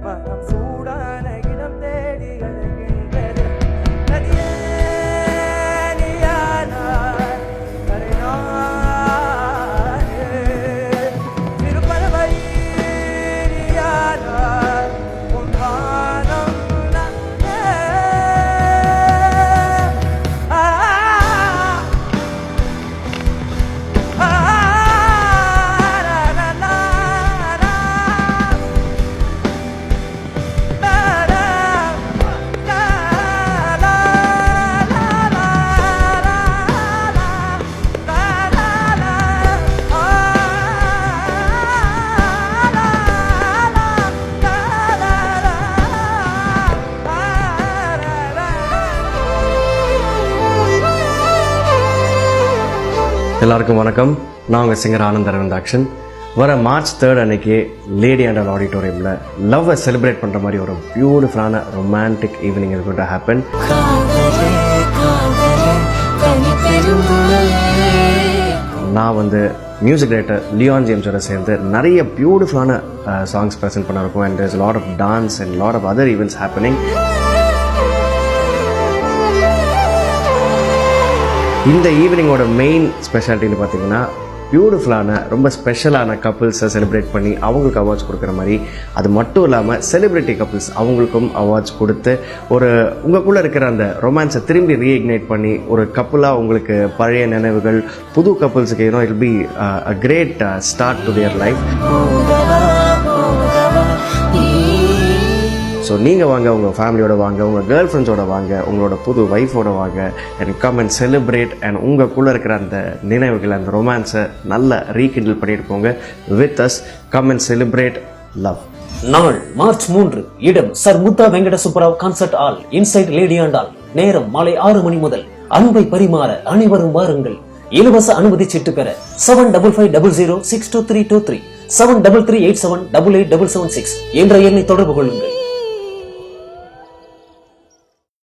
மனம் சூடான இடம் தேடி அழைக்கின்றது. நதியே நீயானாய் கரைநானே, திருப்பறவை நீயானாய் உன் வானம் நானே. எல்லாருக்கும் வணக்கம். நான் உங்கள் சிங்கர் ஆனந்த் அரவிந்தாக்ஷன். வர March 3 அன்னைக்கு லேடி அண்டல் ஆடிட்டோரியமில் லவ்வை செலிப்ரேட் பண்ணுற மாதிரி ஒரு பியூட்டிஃபுல்லான romantic evening is going to happen. நான் மியூசிக் டைரக்டர் லியான் ஜேம்ஸோட சேர்ந்து நிறைய பியூட்டிஃபுல்லான சாங்ஸ் ப்ரெசென்ட் பண்ண இருக்கும். And there's lot of dance and lot of other events happening. இந்த ஈவினிங்கோட மெயின் ஸ்பெஷாலிட்டின்னு பார்த்தீங்கன்னா பியூட்டிஃபுல்லான ரொம்ப ஸ்பெஷலான கப்புள்ஸை செலிப்ரேட் பண்ணி அவங்களுக்கு அவார்ட்ஸ் கொடுக்குற மாதிரி, அது மட்டும் இல்லாமல் செலிப்ரிட்டி கப்புள்ஸ் அவங்களுக்கும் அவார்ட்ஸ் கொடுத்து ஒரு உங்களுக்குள்ளே இருக்கிற அந்த ரொமான்ஸை திரும்பி ரீஇக்னைட் பண்ணி ஒரு கப்புளாக உங்களுக்கு பழைய நினைவுகள், புது கப்புள்ஸுக்கு it be a great start to their life. So நீங்கள் வாங்க, உங்கள் ஃபேமிலியோட வாங்க, உங்கள் கேர்ள் ஃப்ரெண்ட்ஸோட வாங்க, உங்களோட புது ஒய்ஃபோட வாங்க. And come and celebrate and உங்களுக்குள்ளே இருக்கிற அந்த நினைவுகள், அந்த ரொமான்ஸை நல்லா ரீகிண்டில் பண்ணிட்டு போங்க. With us come and celebrate love. நாள் March 3, இடம் சர் முத்தா Venkata Subba Rao concert hall, inside lady Andal. நேரம் மாலை 6 மணி முதல். அன்பை பரிமாற அனைவரும் வாருங்கள். இலவச அனுமதி சீட்டு பெற 7550622323 7338788776 என்ற எண்ணை தொடர்பு கொள்ளுங்கள்.